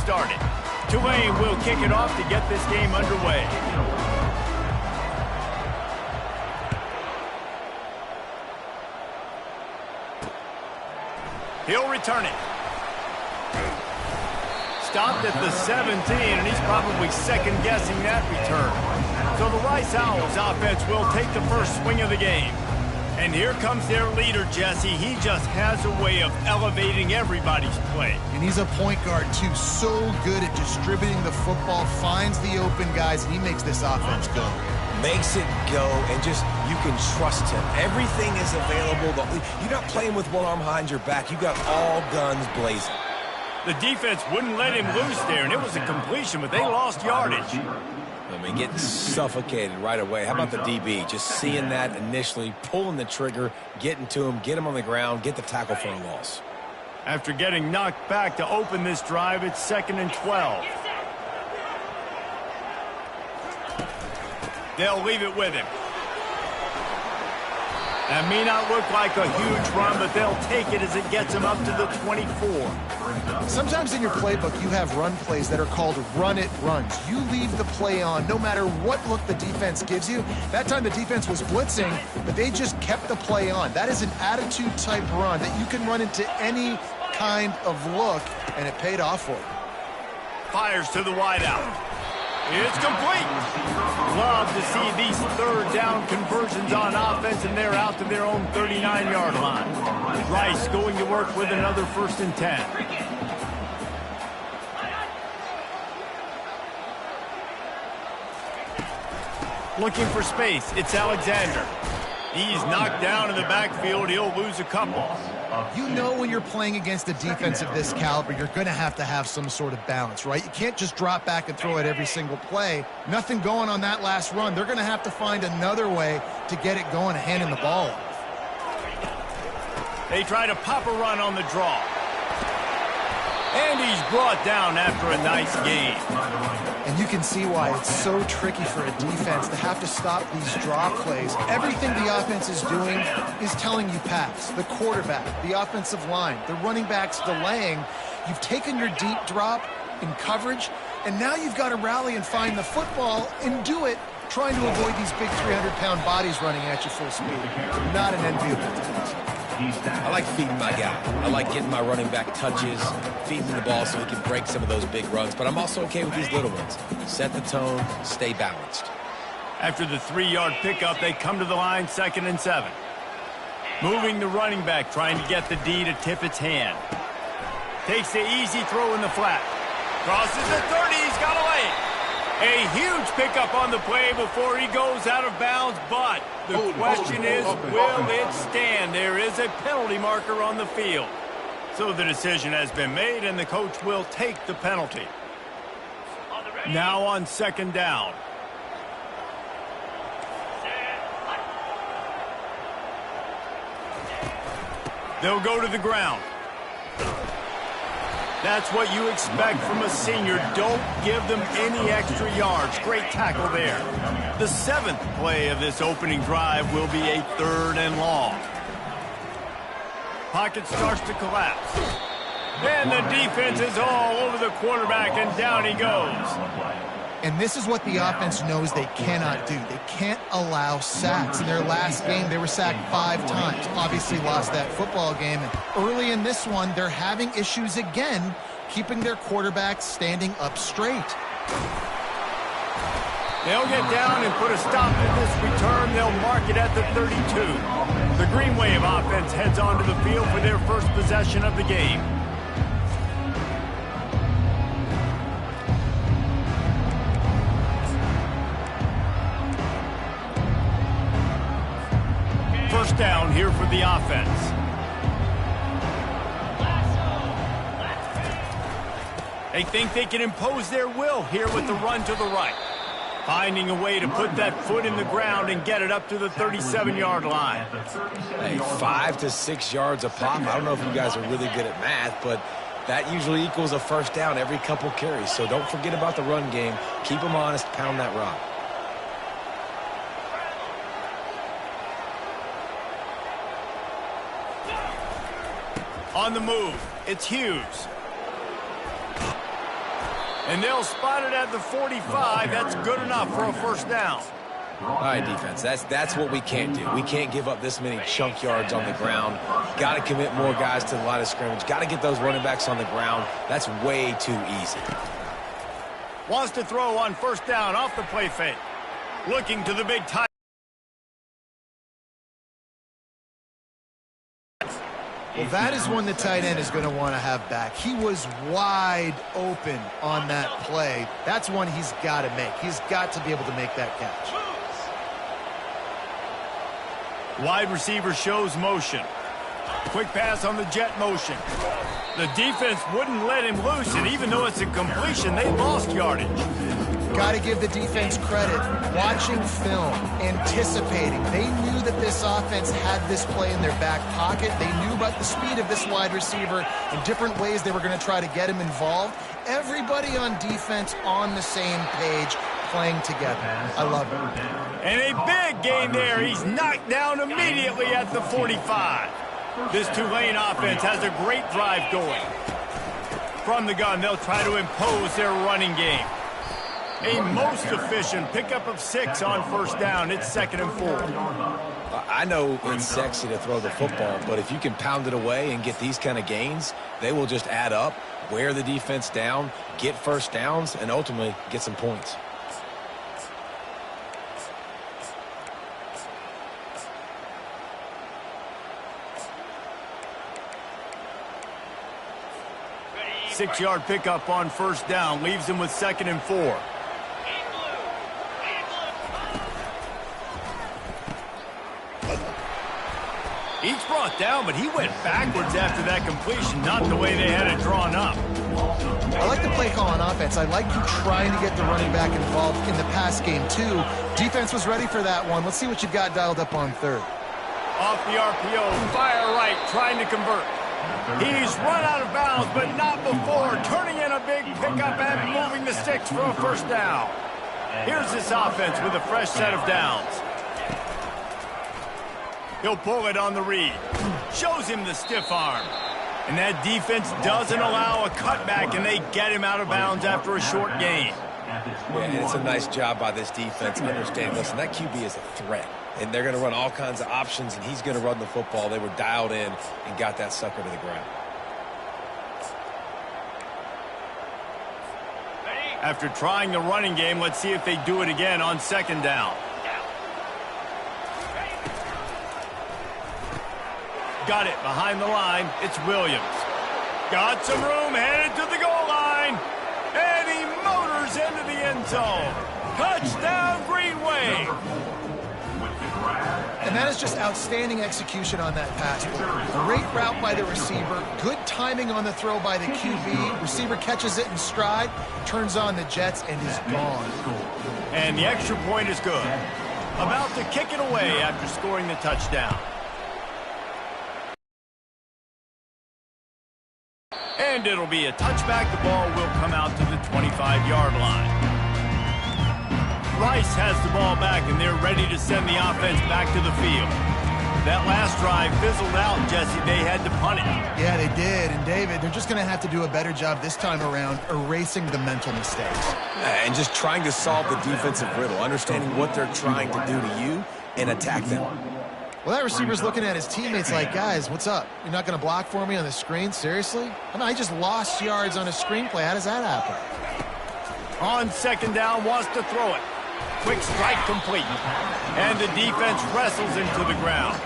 started. Tulane will kick it off to get this game underway. He'll return it. Stopped at the 17, and he's probably second-guessing that return. So the Rice Owls offense will take the first swing of the game. And here comes their leader, Jesse. He just has a way of elevating everybody's play. And he's a point guard, too. So good at distributing the football, finds the open guys, and he makes this offense go. Makes it go, and just, you can trust him. Everything is available. You're not playing with one arm behind your back. You got all guns blazing. The defense wouldn't let him loose there, and it was a completion, but they lost yardage. I mean, getting suffocated right away. How about the DB? Just seeing that initially, pulling the trigger, getting to him, get him on the ground, get the tackle for a loss. After getting knocked back to open this drive, it's 2nd and 12. They'll leave it with him. That may not look like a huge run, but they'll take it as it gets them up to the 24. Sometimes in your playbook, you have run plays that are called run-it runs. You leave the play on no matter what look the defense gives you. That time the defense was blitzing, but they just kept the play on. That is an attitude-type run that you can run into any kind of look, and it paid off for you. Fires to the wideout. It's complete. Love to see these third down conversions on offense, and they're out to their own 39-yard line. Rice going to work with another 1st and 10. Looking for space. It's Alexander. He's knocked down in the backfield. He'll lose a couple. You know when you're playing against a defense of this caliber, you're going to have some sort of balance, right? You can't just drop back and throw it every single play. Nothing going on that last run. They're going to have to find another way to get it going and handing the ball off. They try to pop a run on the draw. And he's brought down after a nice gain. And you can see why it's so tricky for a defense to have to stop these draw plays. Everything the offense is doing is telling you pass. The quarterback, the offensive line, the running backs delaying. You've taken your deep drop in coverage, and now you've got to rally and find the football and do it, trying to avoid these big 300-pound bodies running at you full speed. Not an enviable task. I like feeding my guy. I like getting my running back touches, feeding the ball so he can break some of those big runs. But I'm also okay with these little ones. Set the tone, stay balanced. After the 3-yard pickup, they come to the line, 2nd and 7. Moving the running back, trying to get the D to tip its hand. Takes the easy throw in the flat. Crosses the 30, he's got away. A huge pickup on the play before he goes out of bounds, but the question is, will it stand? There is a penalty marker on the field. So the decision has been made, and the coach will take the penalty. Now on 2nd down. They'll go to the ground. That's what you expect from a senior. Don't give them any extra yards. Great tackle there. The 7th play of this opening drive will be a 3rd and long. Pocket starts to collapse. And the defense is all over the quarterback, and down he goes. And this is what the offense knows they cannot do. They can't allow sacks. In their last game, they were sacked 5 times. Obviously lost that football game. And early in this one, they're having issues again, keeping their quarterback standing up straight. They'll get down and put a stop to this return. They'll mark it at the 32. The Green Wave offense heads onto the field for their first possession of the game. First down here for the offense. They think they can impose their will here with the run to the right. Finding a way to put that foot in the ground and get it up to the 37-yard line. Hey, 5 to 6 yards a pop. I don't know if you guys are really good at math, but that usually equals a first down every couple carries. So don't forget about the run game. Keep them honest, pound that rock. On the move, it's Hughes. And they'll spot it at the 45. That's good enough for a first down. All right, defense, that's what we can't do. We can't give up this many chunk yards on the ground. Got to commit more guys to the line of scrimmage. Got to get those running backs on the ground. That's way too easy. Wants to throw on first down off the play fake. Looking to the big tight. Well, that is one the tight end is going to want to have back. He was wide open on that play. That's one he's got to make. He's got to be able to make that catch. Wide receiver shows motion. Quick pass on the jet motion. The defense wouldn't let him loose, and even though it's a completion, they lost yardage. Got to give the defense credit. Watching film, anticipating. They knew that this offense had this play in their back pocket. They knew about the speed of this wide receiver and different ways they were going to try to get him involved. Everybody on defense on the same page, playing together. I love it. And a big gain there. He's knocked down immediately at the 45. This Tulane offense has a great drive going. From the gun, they'll try to impose their running game. A most efficient pickup of 6 on first down. It's 2nd and 4. I know it's sexy to throw the football, but if you can pound it away and get these kind of gains, they will just add up, wear the defense down, get first downs, and ultimately get some points. Six-yard pickup on first down leaves him with 2nd and 4. Each brought down, but he went backwards after that completion, not the way they had it drawn up. I like the play call on offense. I like you trying to get the running back involved in the pass game, too. Defense was ready for that one. Let's see what you've got dialed up on third. Off the RPO, fire right, trying to convert. He's run out of bounds, but not before. Turning in a big pickup and moving the sticks for a first down. Here's this offense with a fresh set of downs. He'll pull it on the read. Shows him the stiff arm. And that defense doesn't allow a cutback, and they get him out of bounds after a short gain. Yeah, and it's a nice job by this defense understanding, listen, that QB is a threat. And they're going to run all kinds of options, and he's going to run the football. They were dialed in and got that sucker to the ground. After trying the running game, let's see if they do it again on 2nd down. Got it behind the line. It's Williams. Got some room, headed to the goal line. And he motors into the end zone. Touchdown, Green Wave. And that is just outstanding execution on that pass. Great route by the receiver. Good timing on the throw by the QB. Receiver catches it in stride, turns on the jets, and is gone. And the extra point is good. About to kick it away after scoring the touchdown. And it'll be a touchback. The ball will come out to the 25-yard line. Rice has the ball back, and they're ready to send the offense back to the field. That last drive fizzled out, Jesse. They had to punt it. Yeah, they did. And, David, they're just going to have to do a better job this time around erasing the mental mistakes. And just trying to solve the defensive riddle, understanding what they're trying to do to you and attack them. Well, that receiver's looking at his teammates like, guys, what's up? You're not going to block for me on the screen? Seriously? I mean, I just lost yards on a screenplay. How does that happen? On 2nd down, wants to throw it. Quick strike complete. And the defense wrestles him to the ground.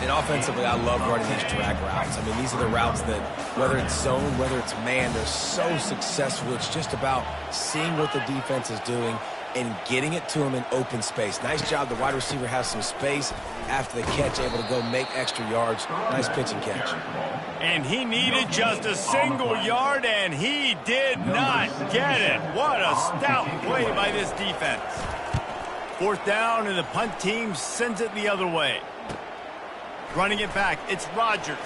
And offensively, I love running these drag routes. I mean, these are the routes that, whether it's zone, whether it's man, they're so successful. It's just about seeing what the defense is doing and getting it to him in open space. Nice job. The wide receiver has some space after the catch, able to go make extra yards. Nice pitch and catch. And he needed just a single yard, and he did not get it. What a stout play by this defense. 4th down, and the punt team sends it the other way. Running it back, it's Rodgers.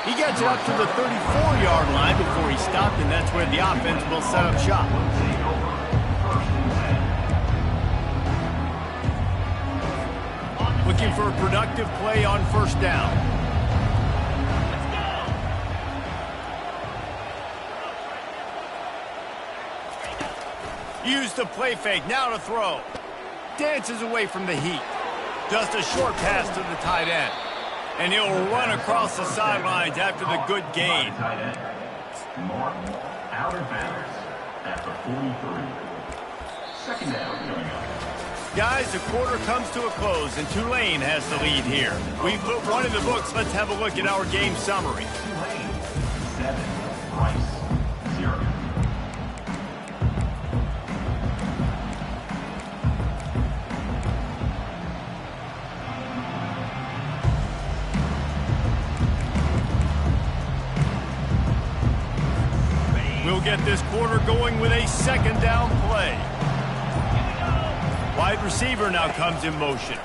He gets it up to the 34-yard line before he stopped, and that's where the offense will set up shop. Looking for a productive play on 1st down. Use the play fake, now to throw. Dances away from the heat. Just a short pass to the tight end. And he'll run across the sidelines after the good gain. Martin, out of bounds at the 43. Second down coming up. Guys, the quarter comes to a close, and Tulane has the lead here. We've put one in the books. Let's have a look at our game summary. Tulane, 7. Rice, 0. We'll get this quarter going with a second down play. Wide receiver now comes in motion.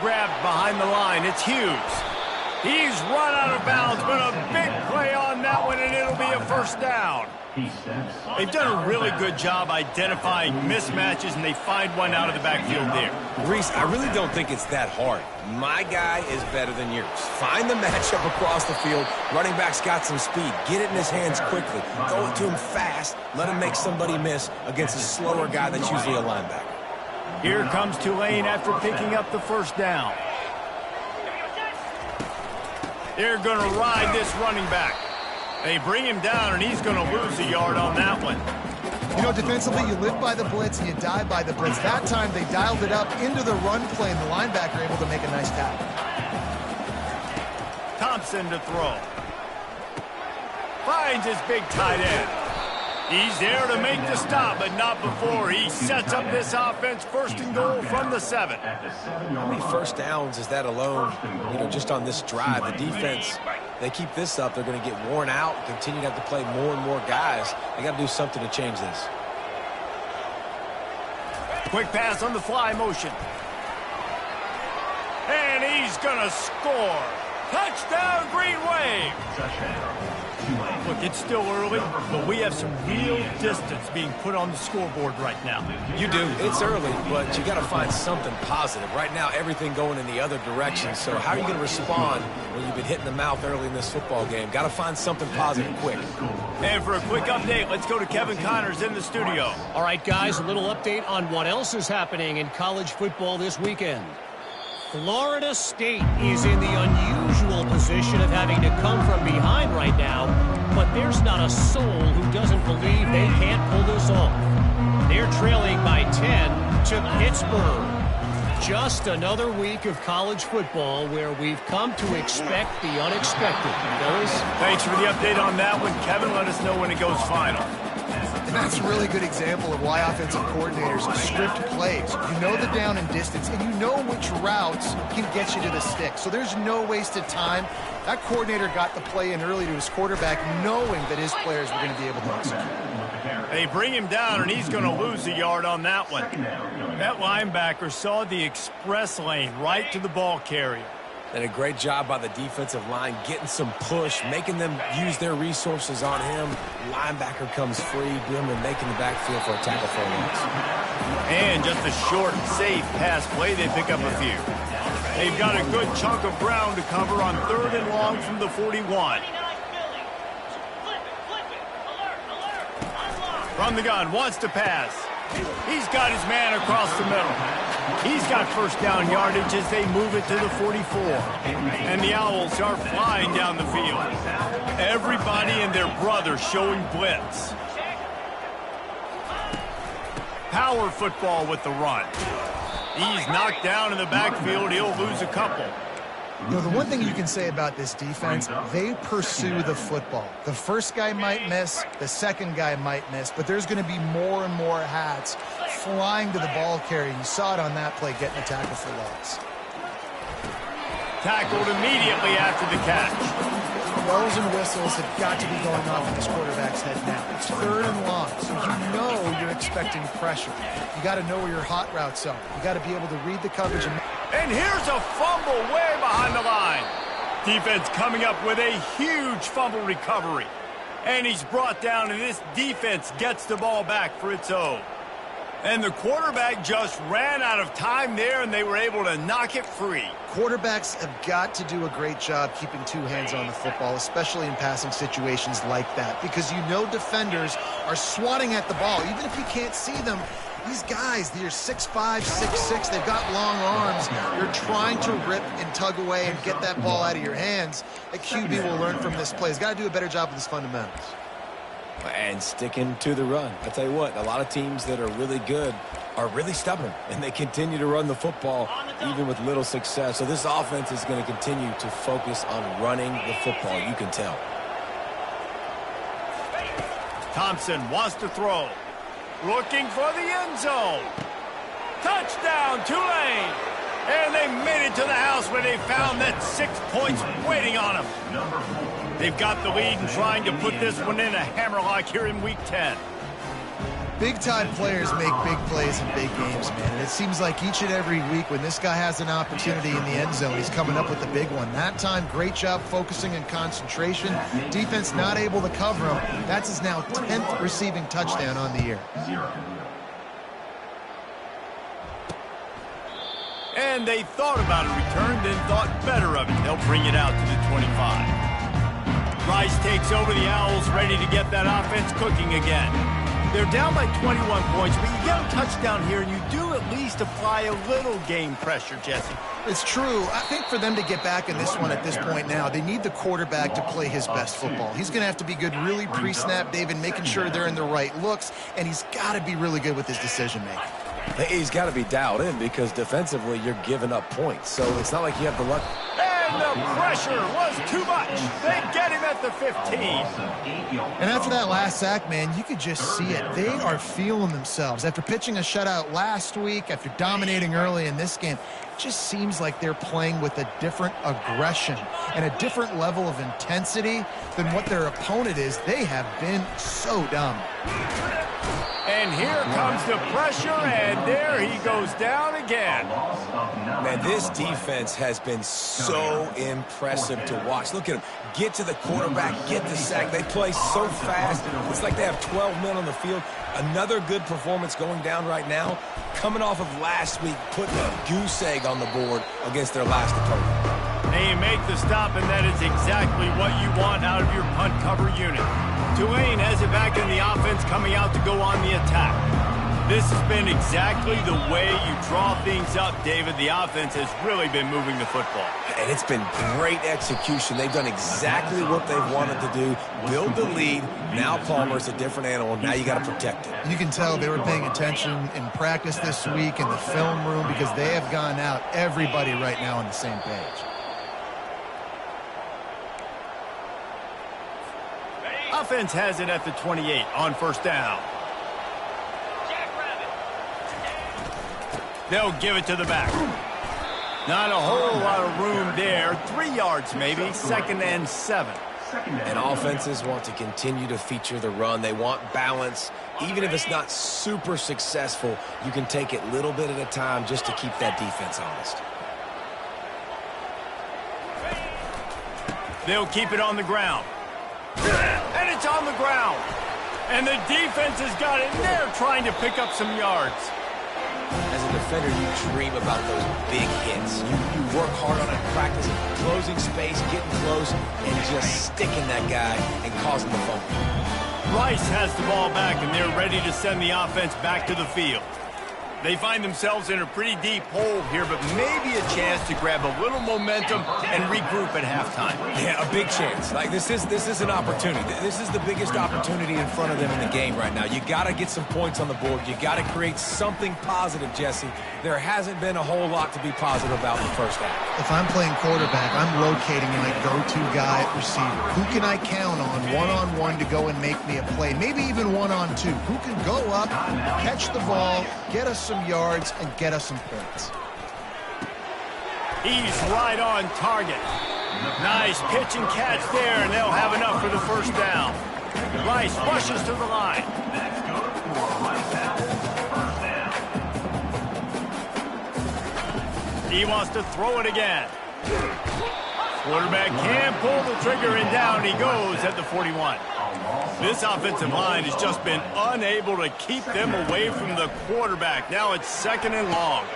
Grabbed behind the line. It's Hughes. He's run out of bounds, but a big play on that one, and it'll be a first down. They've done a really good job identifying mismatches, and they find one out of the backfield there. Reese, I really don't think it's that hard. My guy is better than yours. Find the matchup across the field. Running back's got some speed. Get it in his hands quickly. Throw it to him fast. Let him make somebody miss against a slower guy that's usually a linebacker. Here comes Tulane after picking up the first down. They're going to ride this running back. They bring him down, and he's going to lose a yard on that one. You know, defensively, you live by the blitz and you die by the blitz. That time, they dialed it up into the run play, and the linebacker able to make a nice tackle. Thompson to throw. Finds his big tight end. He's there to make the stop, but not before. He sets up this offense first and goal from the 7. How many first downs is that alone, just on this drive? The defense, they keep this up, they're going to get worn out, continue to have to play more and more guys. They got to do something to change this. Quick pass on the fly motion. And he's going to score. Touchdown, Green Wave. Look, it's still early, but we have some real distance being put on the scoreboard right now. You do. It's early, but you got to find something positive. Right now, everything going in the other direction. So how are you going to respond when you've been hit in the mouth early in this football game? Got to find something positive quick. And for a quick update, let's go to Kevin Connors in the studio. All right, guys, a little update on what else is happening in college football this weekend. Florida State is in the unusual position of having to come from behind right now, but there's not a soul who doesn't believe they can't pull this off. They're trailing by 10 to Pittsburgh. Just another week of college football where we've come to expect the unexpected. Fellas? Thanks for the update on that one, Kevin. Let us know when it goes final. And that's a really good example of why offensive coordinators script plays. You know the down and distance, and you know which routes can get you to the stick. So there's no wasted time. That coordinator got the play in early to his quarterback, knowing that his players were going to be able to execute. They bring him down, and he's going to lose a yard on that one. That linebacker saw the express lane right to the ball carrier. And a great job by the defensive line, getting some push, making them use their resources on him. Linebacker comes free, boom, and making the backfield for a tackle for a loss. And just a short, safe pass play, they pick up a few. They've got a good chunk of ground to cover on 3rd and long from the 41. From the gun, wants to pass. He's got his man across the middle. He's got first down yardage as they move it to the 44. And the Owls are flying down the field. Everybody and their brother showing blitz. Power football with the run. He's knocked down in the backfield. He'll lose a couple. You know, the one thing you can say about this defense, they pursue the football. The first guy might miss, the second guy might miss, but there's going to be more and more hats flying to the ball carrier. You saw it on that play, getting a tackle for loss. Tackled immediately after the catch. Bells and whistles have got to be going off in this quarterback's head now. It's 3rd and long, so you know you're expecting pressure. You got to know where your hot routes are. You got to be able to read the coverage. And here's a fumble way behind the line. Defense coming up with a huge fumble recovery. And he's brought down, and this defense gets the ball back for its own. And the quarterback just ran out of time there, and they were able to knock it free. Quarterbacks have got to do a great job keeping two hands on the football, especially in passing situations like that, because you know defenders are swatting at the ball. Even if you can't see them, these guys, they're 6'5", 6'6", they've got long arms. You're trying to rip and tug away and get that ball out of your hands. A QB will learn from this play. He's got to do a better job with his fundamentals. And sticking to the run. I tell you what, a lot of teams that are really good are really stubborn, and they continue to run the football even with little success. So this offense is going to continue to focus on running the football. You can tell. Thompson wants to throw. Looking for the end zone. Touchdown, Tulane. And they made it to the house where they found that 6 points waiting on them. They've got the lead and trying to put this one in a hammerlock here in Week 10. Big-time players make big plays in big games, man. And it seems like each and every week when this guy has an opportunity in the end zone, he's coming up with the big one. That time, great job focusing and concentration. Defense not able to cover him. That's his now 10th receiving touchdown on the year. And they thought about a return, then thought better of it. They'll bring it out to the 25. Rice takes over the Owls, ready to get that offense cooking again. They're down by 21 points, but you get a touchdown here, and you do at least apply a little game pressure, Jesse. It's true. I think for them to get back in this one at this point now, they need the quarterback to play his best football. He's going to have to be good really pre-snap, David, making sure they're in the right looks, and he's got to be really good with his decision-making. He's got to be dialed in because defensively you're giving up points. So it's not like you have the luck. And the pressure was too much. They get him at the 15. And after that last sack, man, you could just see it. They are feeling themselves. After pitching a shutout last week, after dominating early in this game, it just seems like they're playing with a different aggression and a different level of intensity than what their opponent is. They have been so dominant. And here comes the pressure, and there he goes down again. Man, this defense has been so impressive to watch. Look at him. Get to the quarterback, get the sack. They play so fast. It's like they have 12 men on the field. Another good performance going down right now. Coming off of last week, putting a goose egg on the board against their last opponent. They make the stop, and that is exactly what you want out of your punt cover unit. Tulane has it back in the offense, coming out to go on the attack. This has been exactly the way you draw things up, David. The offense has really been moving the football. And it's been great execution. They've done exactly what they've wanted to do. Build the lead. Now Palmer's a different animal. Now you got to protect it. You can tell they were paying attention in practice this week in the film room because they have gone out, everybody right now on the same page. Offense has it at the 28 on first down. They'll give it to the back. Not a whole lot of room there. 3 yards maybe. 2nd and 7. And offenses want to continue to feature the run. They want balance. Even if it's not super successful, you can take it little bit at a time just to keep that defense honest. They'll keep it on the ground. And it's on the ground. And the defense has got it. They're trying to pick up some yards. As a defender, you dream about those big hits. You work hard on it in practice, closing space, getting close, and just sticking that guy and causing the fumble. Rice has the ball back, and they're ready to send the offense back to the field. They find themselves in a pretty deep hole here, but maybe a chance to grab a little momentum and regroup at halftime. Yeah, a big chance. Like this is an opportunity. This is the biggest opportunity in front of them in the game right now. You got to get some points on the board. You got to create something positive, Jesse. There hasn't been a whole lot to be positive about in the first half. If I'm playing quarterback, I'm rotating my go-to guy at receiver. Who can I count on one-on-one to go and make me a play? Maybe even one-on-two. Who can go up, catch the ball, get us some yards, and get us some points? He's right on target. Nice pitch and catch there, and they'll have enough for the first down. Rice rushes to the line. He wants to throw it again. Quarterback can pull the trigger, and down he goes at the 41. This offensive line has just been unable to keep them away from the quarterback. Now it's 2nd and long.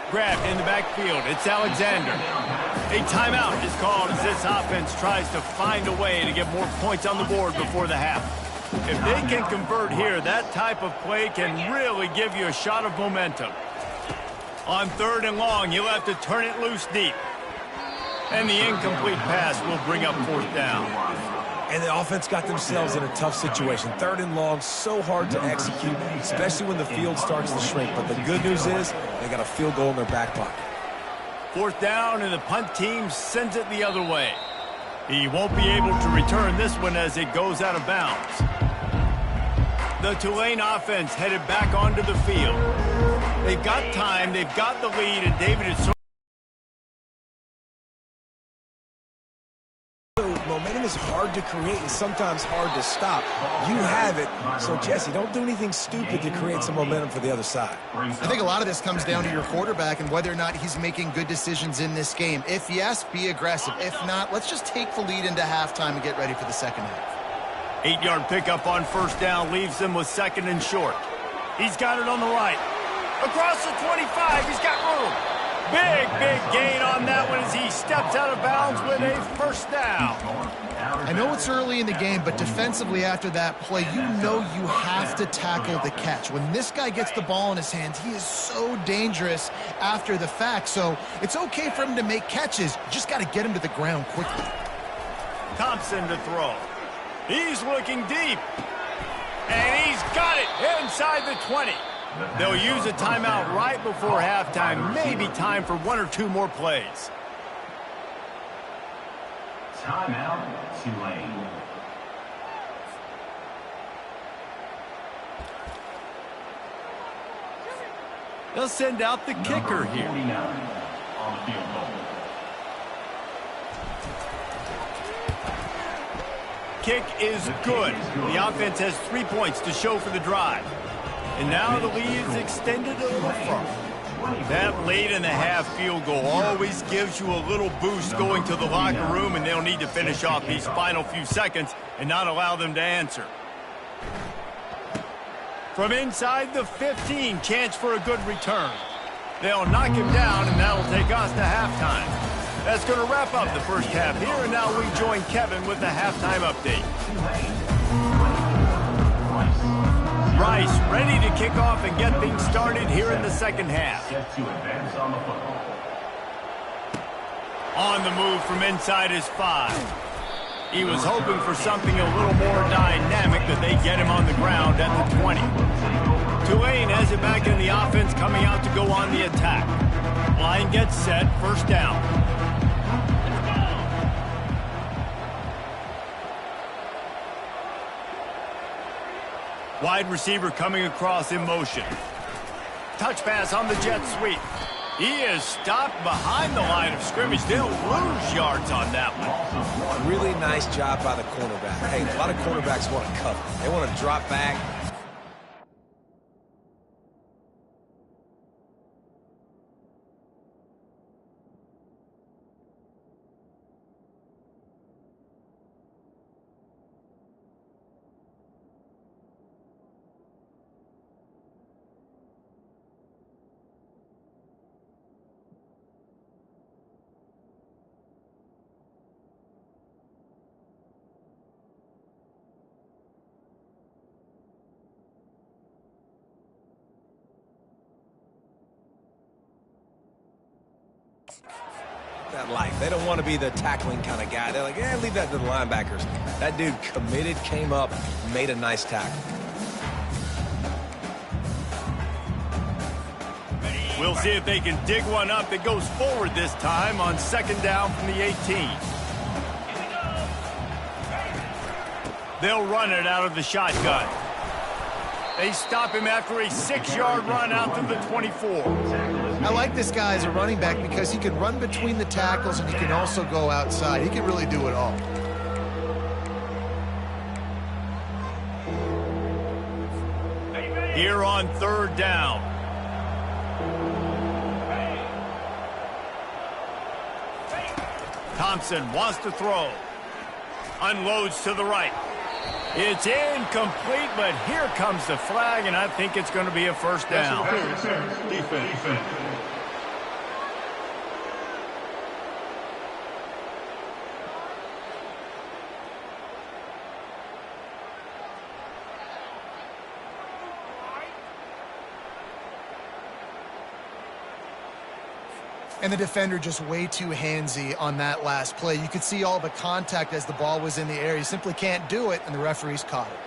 Grabbed in the backfield. It's Alexander. A timeout is called as this offense tries to find a way to get more points on the board before the half. If they can convert here, that type of play can really give you a shot of momentum. On 3rd and long, you'll have to turn it loose deep. And the incomplete pass will bring up 4th down. And the offense got themselves in a tough situation. 3rd and long, so hard to execute, especially when the field starts to shrink. But the good news is they got a field goal in their back pocket. 4th down, and the punt team sends it the other way. He won't be able to return this one as it goes out of bounds. The Tulane offense headed back onto the field. They've got time, they've got the lead, and David is... Momentum is hard to create and sometimes hard to stop. You have it. So, Jesse, don't do anything stupid to create some momentum for the other side. I think a lot of this comes down to your quarterback and whether or not he's making good decisions in this game. If yes, be aggressive. If not, let's just take the lead into halftime and get ready for the second half. 8-yard pickup on 1st down leaves them with 2nd and short. He's got it on the right. Across the 25, he's got room. Big gain on that one as he steps out of bounds with a 1st down. I know it's early in the game, but defensively after that play, you know you have to tackle the catch. When this guy gets the ball in his hands, he is so dangerous after the fact. So it's okay for him to make catches. You just got to get him to the ground quickly. Thompson to throw. He's looking deep. And he's got it inside the 20. They'll use a timeout right before halftime. Maybe time for 1 or 2 more plays. Timeout, Tulane. They'll send out the kicker here. 49 on the field goal. Kick is good. The offense has 3 points to show for the drive. And now the lead is extended a little further. That late in the half field goal always gives you a little boost going to the locker room, and they'll need to finish off these final few seconds and not allow them to answer. From inside the 15, chance for a good return. They'll knock him down, and that'll take us to halftime. That's going to wrap up the first half here, and now we join Kevin with the halftime update. Rice ready to kick off and get things started here in the second half. Set to advance on the football. On the move from inside his 5. He was hoping for something a little more dynamic, but they get him on the ground at the 20. Tulane has it back in the offense, coming out to go on the attack. Line gets set, 1st down. Wide receiver coming across in motion. Touch pass on the jet sweep. He is stopped behind the line of scrimmage. They'll lose yards on that one. Really nice job by the cornerback. Hey, a lot of cornerbacks want to cover. They want to drop back. That life. They don't want to be the tackling kind of guy. They're like, yeah, leave that to the linebackers. That dude committed, came up, made a nice tackle. We'll see if they can dig one up that goes forward this time on 2nd down from the 18. They'll run it out of the shotgun. They stop him after a 6-yard run out to the 24. I like this guy as a running back because he can run between the tackles and he can also go outside. He can really do it all. Here on 3rd down. Thompson wants to throw. Unloads to the right. It's incomplete, but here comes the flag, and I think it's going to be a first down. Defense. And the defender just way too handsy on that last play. You could see all the contact as the ball was in the air. You simply can't do it, and the referees caught it.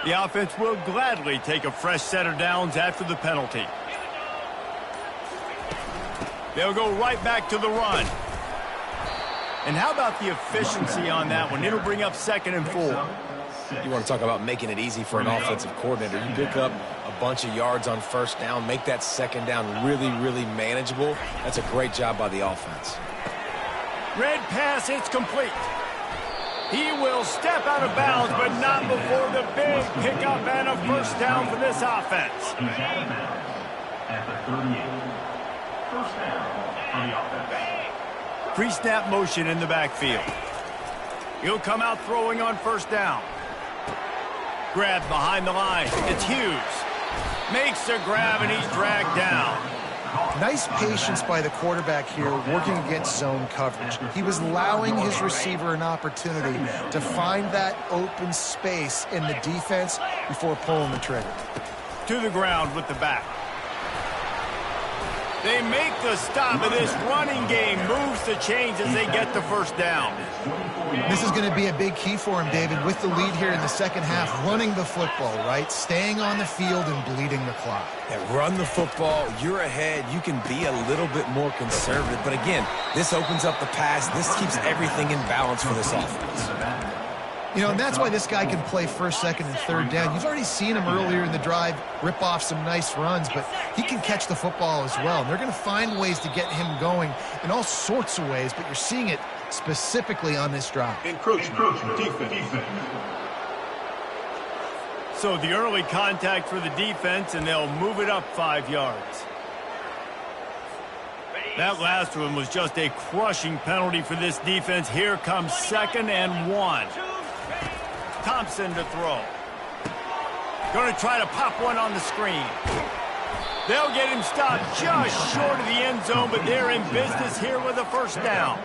The offense will gladly take a fresh set of downs after the penalty. They'll go right back to the run. And how about the efficiency on that one? It'll bring up 2nd and 4. You want to talk about making it easy for an offensive coordinator. You pick up a bunch of yards on first down, make that 2nd down really, really manageable. That's a great job by the offense. Red pass, it's complete. He will step out of bounds, but not before the big pickup and a first down for this offense. He's out of bounds at the 38. First down for the offense. Pre-snap motion in the backfield. He'll come out throwing on first down. Grab behind the line. It's Hughes. Makes a grab, and he's dragged down. Nice patience by the quarterback here working against zone coverage. He was allowing his receiver an opportunity to find that open space in the defense before pulling the trigger. To the ground with the back. They make the stop, and this running game moves the chains as they get the first down. This is going to be a big key for him, David, with the lead here in the second half, running the football, right? Staying on the field and bleeding the clock. Yeah, run the football. You're ahead. You can be a little bit more conservative. But again, this opens up the pass. This keeps everything in balance for this offense. You know, and that's why this guy can play first, second, and third down. You've already seen him earlier in the drive rip off some nice runs, but he can catch the football as well. And they're going to find ways to get him going in all sorts of ways, but you're seeing it specifically on this drive. Encroachment, defense. So the early contact for the defense, and they'll move it up 5 yards. That last one was just a crushing penalty for this defense. Here comes 2nd and 1. Thompson to throw. Going to try to pop one on the screen. They'll get him stopped just short of the end zone, but they're in business here with a first down.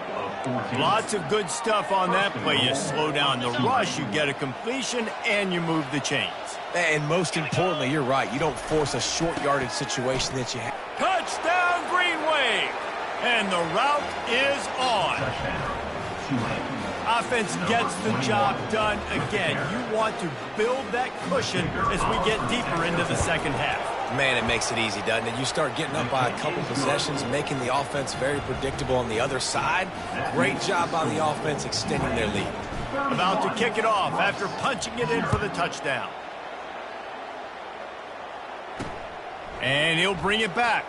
Lots of good stuff on that play. You slow down the rush, you get a completion, and you move the chains. And most importantly, you're right. You don't force a short yardage situation that you have. Touchdown, Greenway! And the route is on. Offense gets the job done again. You want to build that cushion as we get deeper into the second half. Man, it makes it easy, doesn't it? You start getting up by a couple possessions, making the offense very predictable on the other side. Great job by the offense extending their lead. About to kick it off after punching it in for the touchdown. And he'll bring it back.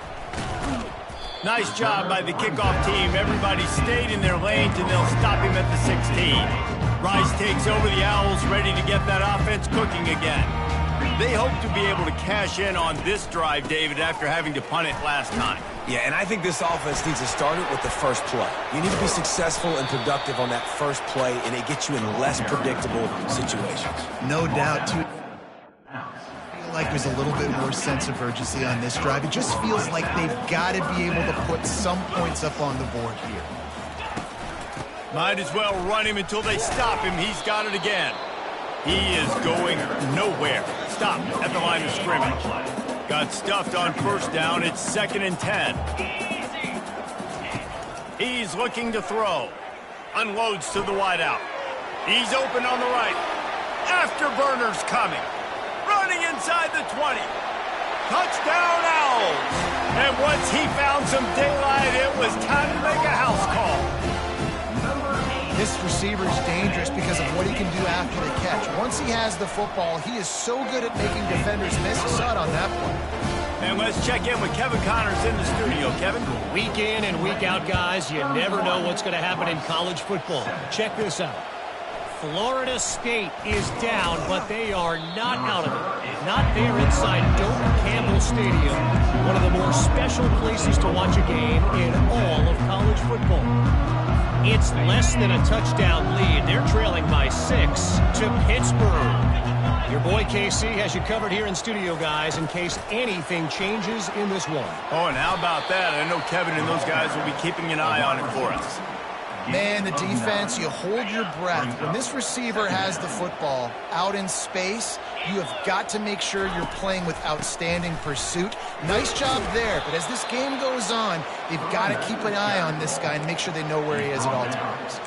Nice job by the kickoff team. Everybody stayed in their lanes, and they'll stop him at the 16. Rice takes over the Owls, ready to get that offense cooking again. They hope to be able to cash in on this drive, David, after having to punt it last time. Yeah, and I think this offense needs to start it with the first play. You need to be successful and productive on that first play, and it gets you in less predictable situations. No doubt, too. Like there's a little bit more sense of urgency on this drive. It just feels like they've got to be able to put some points up on the board here. Might as well run him until they stop him. He's got it again. He is going nowhere. Stop at the line of scrimmage. Got stuffed on first down. It's 2nd and 10. He's looking to throw. Unloads to the wideout. He's open on the right. Afterburner's coming. Running inside the 20. Touchdown, Owls. And once he found some daylight, it was time to make a house call. This receiver is dangerous because of what he can do after the catch. Once he has the football, he is so good at making defenders miss. You saw it on that play. And let's check in with Kevin Connors in the studio. Kevin? Week in and week out, guys, you never know what's going to happen in college football. Check this out. Florida State is down, but they are not out of it. Not there inside Doak Campbell Stadium, one of the more special places to watch a game in all of college football. It's less than a touchdown lead. They're trailing by 6 to Pittsburgh. Your boy KC has you covered here in studio, guys, in case anything changes in this one. Oh, and how about that? I know Kevin and those guys will be keeping an eye on it for us. Man, the defense, you hold your breath. When this receiver has the football out in space, you have got to make sure you're playing with outstanding pursuit. Nice job there, but as this game goes on, they've got to keep an eye on this guy and make sure they know where he is at all times.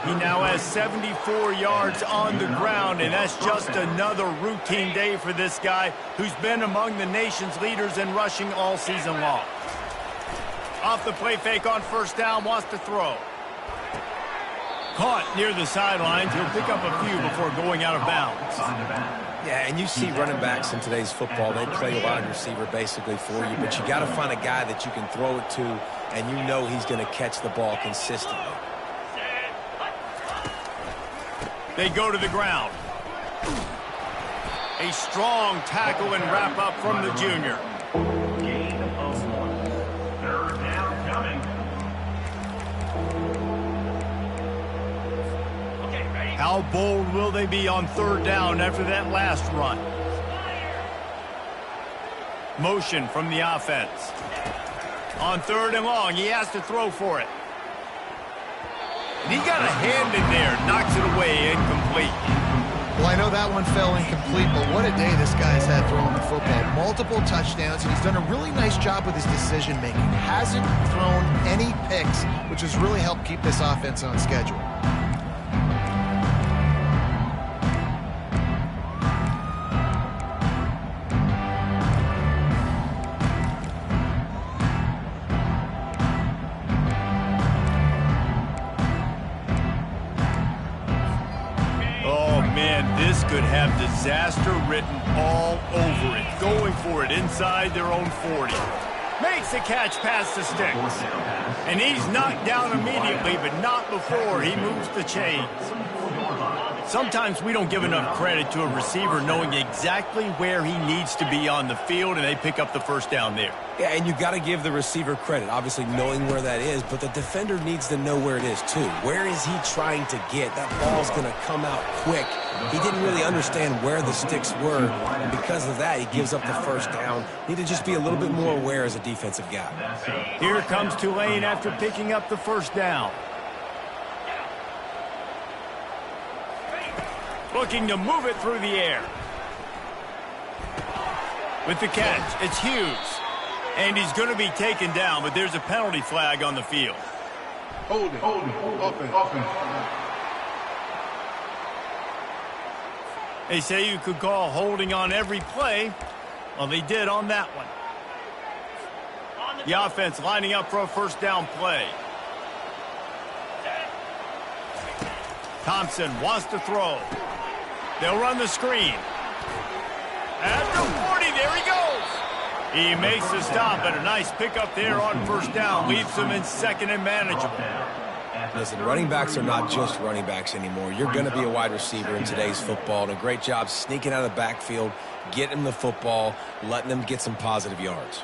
He now has 74 yards on the ground, and that's just another routine day for this guy who's been among the nation's leaders in rushing all season long. Off the play fake on first down, wants to throw. Caught near the sidelines. He'll pick up a few before going out of bounds. Yeah, and you see running backs in today's football, they play wide receiver basically for you, but you got to find a guy that you can throw it to, and you know he's going to catch the ball consistently. They go to the ground. A strong tackle and wrap up from the junior. Gain of 1. Third down coming. How bold will they be on third down after that last run? Motion from the offense. On third and long, he has to throw for it. And he got a hand in there, knocks it away, incomplete. Well, I know that one fell incomplete, but what a day this guy's had throwing the football. Multiple touchdowns, and he's done a really nice job with his decision-making. Hasn't thrown any picks, which has really helped keep this offense on schedule. This could have disaster written all over it. Going for it inside their own 40. Makes the catch past the sticks. And he's knocked down immediately, but not before he moves the chains. Sometimes we don't give enough credit to a receiver knowing exactly where he needs to be on the field, and they pick up the first down there. Yeah, and you got to give the receiver credit, obviously knowing where that is, but the defender needs to know where it is too. Where is he trying to get? That ball's going to come out quick. He didn't really understand where the sticks were, and because of that, he gives up the first down. Need to just be a little bit more aware as a defensive guy. Here comes Tulane after picking up the first down. Looking to move it through the air. With the catch, it's Hughes. And he's going to be taken down, but there's a penalty flag on the field. Hold it. Offense. They say you could call holding on every play. Well, they did on that one. The offense lining up for a first down play. Thompson wants to throw. They'll run the screen. At the 40, there he goes. He makes the stop, and a nice pickup there on first down. Leaves them in second and manageable. Listen, running backs are not just running backs anymore. You're going to be a wide receiver in today's football, and a great job sneaking out of the backfield, getting them the football, letting them get some positive yards.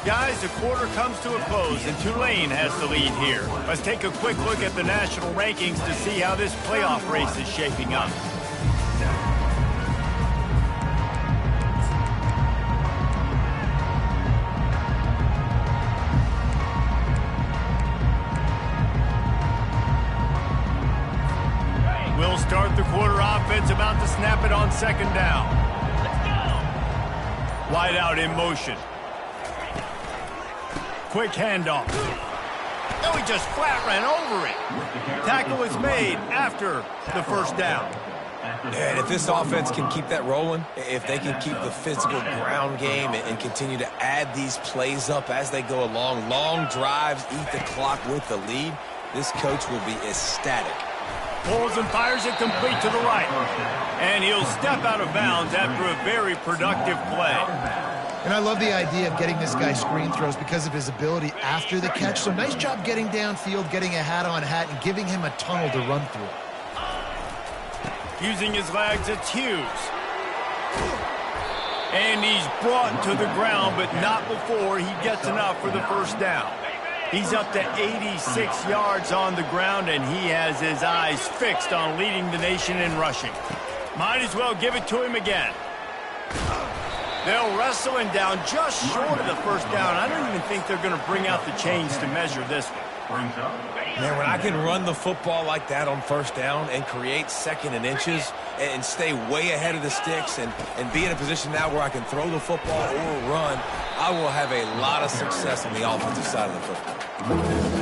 Guys, the quarter comes to a close, and Tulane has the lead here. Let's take a quick look at the national rankings to see how this playoff race is shaping up. We'll start the quarter offense, about to snap it on second down. Wide out in motion. Quick handoff. No, he just flat ran over it. Tackle is made after the first down. And if this offense can keep that rolling, if they can keep the physical ground game and continue to add these plays up as they go along, long drives, eat the clock with the lead, this coach will be ecstatic. Pulls and fires it complete to the right. And he'll step out of bounds after a very productive play. And I love the idea of getting this guy screen throws because of his ability after the catch. So nice job getting downfield, getting a hat-on-hat, and giving him a tunnel to run through. Using his legs, it's Hughes. And he's brought to the ground, but not before he gets enough for the first down. He's up to 86 yards on the ground, and he has his eyes fixed on leading the nation in rushing. Might as well give it to him again. They'll wrestle him down just short of the first down. I don't even think they're going to bring out the chains to measure this one. Man, when I can run the football like that on first down and create second and inches and stay way ahead of the sticks and be in a position now where I can throw the football or run, I will have a lot of success on the offensive side of the football.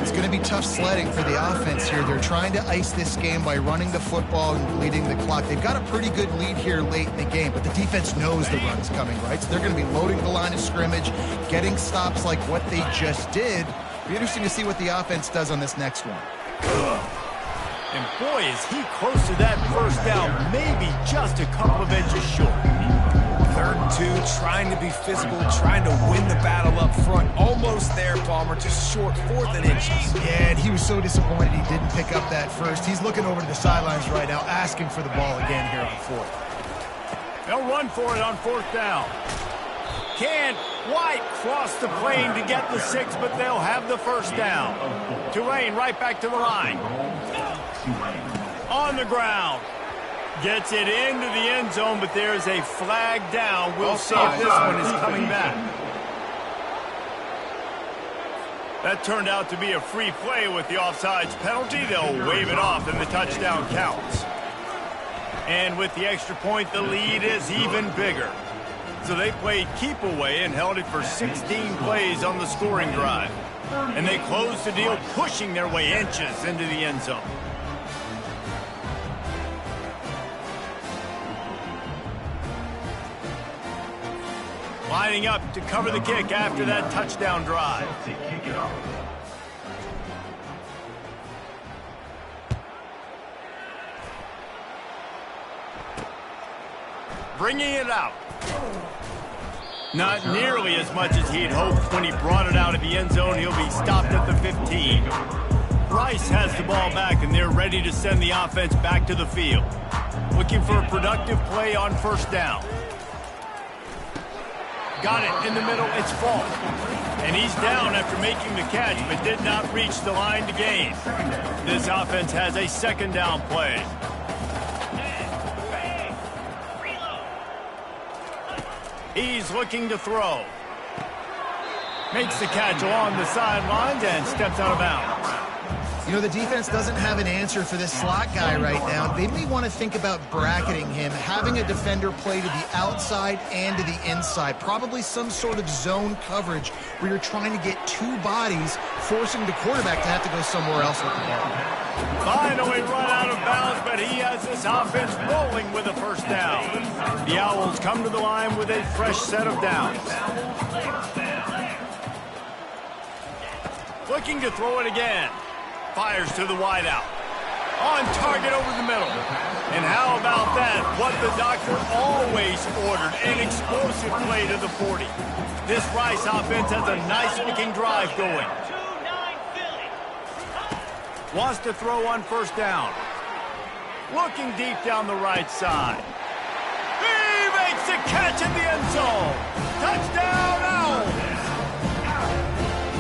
It's going to be tough sledding for the offense here. They're trying to ice this game by running the football and leading the clock. They've got a pretty good lead here late in the game, but the defense knows the run's coming, right? So they're going to be loading the line of scrimmage, getting stops like what they just did. It'll be interesting to see what the offense does on this next one. And boy, is he close to that first down, maybe just a couple of inches short. 3rd and 2, trying to be physical, trying to win the battle up front. Almost there, Palmer, just short, 4th and inches. Yeah, and he was so disappointed he didn't pick up that first. He's looking over to the sidelines right now, asking for the ball again here on 4th. They'll run for it on 4th down. Can't quite cross the plane to get the 6, but they'll have the first down. Tulane right back to the line. On the ground. Gets it into the end zone, but there's a flag down. We'll see if this one is coming back. That turned out to be a free play with the offsides penalty. They'll wave it off, and the touchdown counts. And with the extra point, the lead is even bigger. So they played keep away and held it for 16 plays on the scoring drive. And they closed the deal, pushing their way inches into the end zone. Lining up to cover the kick after that touchdown drive. Bringing it out. Not nearly as much as he'd hoped when he brought it out of the end zone. He'll be stopped at the 15. Rice has the ball back, and they're ready to send the offense back to the field. Looking for a productive play on first down. Got it in the middle, it's Falk. And he's down after making the catch, but did not reach the line to gain. This offense has a 2nd down play. He's looking to throw. Makes the catch along the sidelines and steps out of bounds. You know, the defense doesn't have an answer for this slot guy right now. They may want to think about bracketing him, having a defender play to the outside and to the inside. Probably some sort of zone coverage where you're trying to get 2 bodies, forcing the quarterback to have to go somewhere else with the ball. Finally run out of bounds, but he has this offense rolling with a first down. The Owls come to the line with a fresh set of downs. Looking to throw it again. Fires to the wideout. On target over the middle. And how about that? What the doctor always ordered, an explosive play to the 40. This Rice offense has a nice-looking drive going. Wants to throw on first down. Looking deep down the right side. He makes the catch in the end zone. Touchdown, Owls!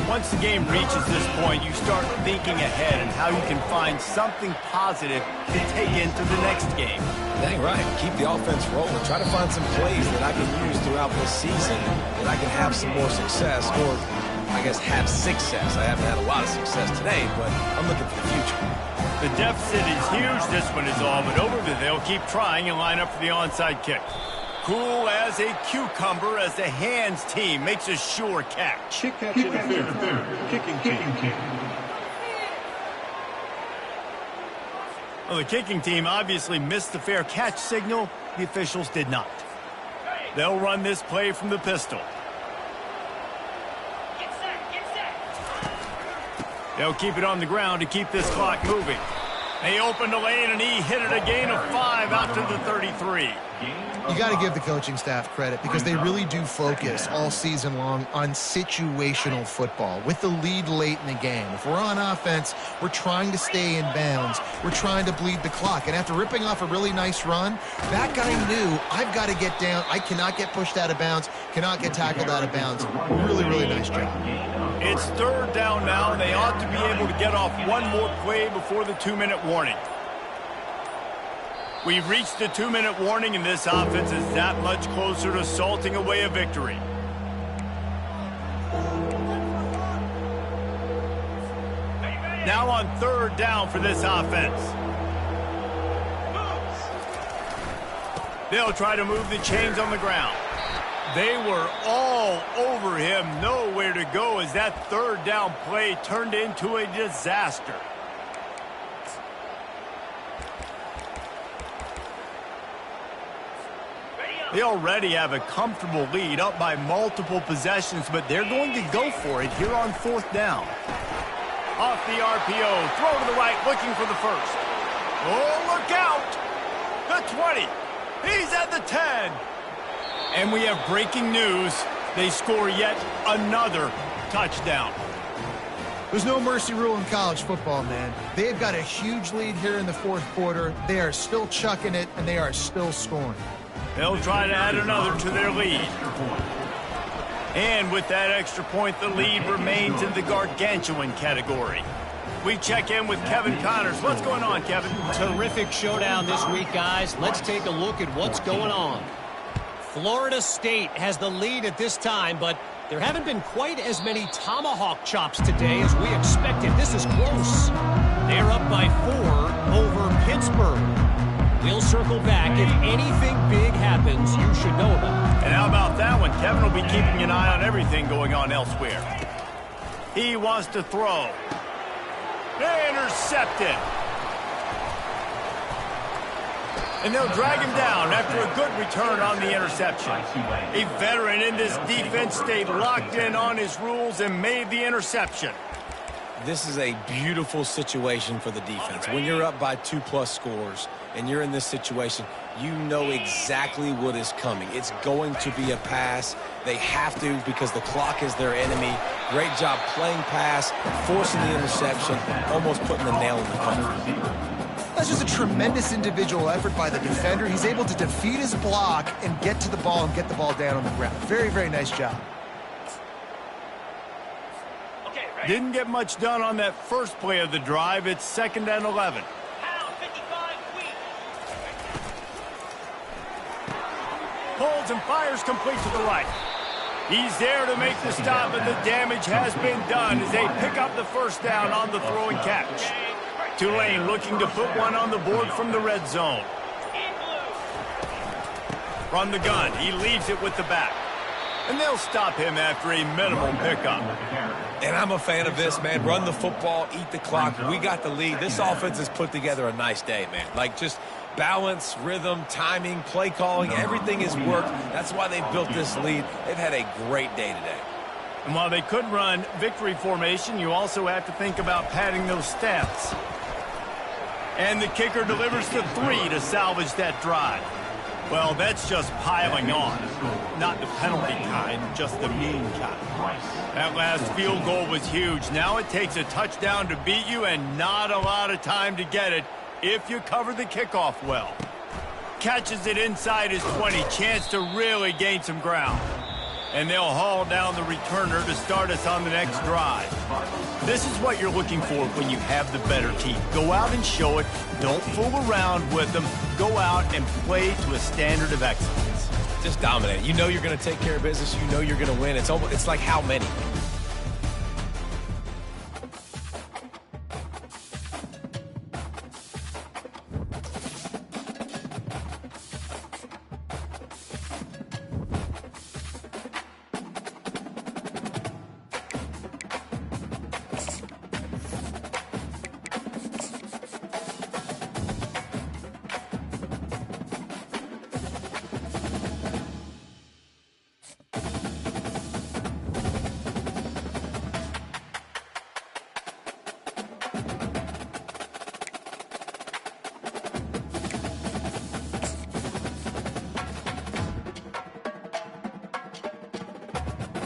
Once the game reaches this point, you start thinking ahead and how you can find something positive to take into the next game. Dang right. Keep the offense rolling. Try to find some plays that I can use throughout this season that I can have some more success, or I guess have success. I haven't had a lot of success today, but I'm looking for the future. The deficit is huge. This one is all but over, but they'll keep trying and line up for the onside kick. Cool as a cucumber as the hands team makes a sure catch. Kick catch interference. Kicking team. Well, the kicking team obviously missed the fair catch signal. The officials did not. They'll run this play from the pistol. They'll keep it on the ground to keep this clock moving. They opened the lane, and he hit it a gain of 5 out to the 33. You got to give the coaching staff credit because they really do focus all season long on situational football with the lead late in the game. If we're on offense, we're trying to stay in bounds. We're trying to bleed the clock. And after ripping off a really nice run, that guy knew, I've got to get down. I cannot get pushed out of bounds, cannot get tackled out of bounds. Really, really nice job. It's third down now. They ought to be able to get off one more play before the 2-minute warning. We've reached the 2-minute warning, and this offense is that much closer to salting away a victory. Now on third down for this offense. They'll try to move the chains on the ground. They were all over him, nowhere to go as that third down play turned into a disaster. They already have a comfortable lead, up by multiple possessions, but they're going to go for it here on fourth down. Off the RPO, throw to the right, looking for the first. Oh, look out! The 20. He's at the 10. And we have breaking news. They score yet another touchdown. There's no mercy rule in college football, man. They've got a huge lead here in the fourth quarter. They are still chucking it, and they are still scoring. They'll try to add another to their lead. And with that extra point, the lead remains in the gargantuan category. We check in with Kevin Connors. What's going on, Kevin? Terrific showdown this week, guys. Let's take a look at what's going on. Florida State has the lead at this time, but there haven't been quite as many tomahawk chops today as we expected. This is close. They're up by 4 over Pittsburgh. We'll circle back. If anything big happens, you should know about it. And how about that one? Kevin will be keeping an eye on everything going on elsewhere. He wants to throw. Intercepted. And they'll drag him down after a good return on the interception. A veteran in this defense stayed locked in on his rules and made the interception. This is a beautiful situation for the defense. When you're up by 2+ scores and you're in this situation, you know exactly what is coming. It's going to be a pass. They have to because the clock is their enemy. Great job playing pass, forcing the interception, almost putting the nail in the coffin. That's just a tremendous individual effort by the defender. He's able to defeat his block and get to the ball and get the ball down on the ground. Very, very nice job. Didn't get much done on that first play of the drive. It's 2nd and 11. Holds and fires complete to the right. He's there to make the stop, and the damage has been done as they pick up the first down on the throw and catch. Tulane looking to put one on the board from the red zone. From the gun, he leaves it with the back. And they'll stop him after a minimal pickup. And I'm a fan of this, man. Run the football, eat the clock. We got the lead. This offense has put together a nice day, man. Like, just balance, rhythm, timing, play calling, everything has worked. That's why they built this lead. They've had a great day today. And while they could run victory formation, you also have to think about padding those stats. And the kicker delivers the 3 to salvage that drive. Well, that's just piling on. Not the penalty kind, just the mean kind. That last field goal was huge. Now it takes a touchdown to beat you and not a lot of time to get it if you cover the kickoff well. Catches it inside his 20. Chance to really gain some ground. And they'll haul down the returner to start us on the next drive. This is what you're looking for when you have the better team. Go out and show it. Don't fool around with them. Go out and play to a standard of excellence. Just dominate. You know you're going to take care of business. You know you're going to win. It's like how many?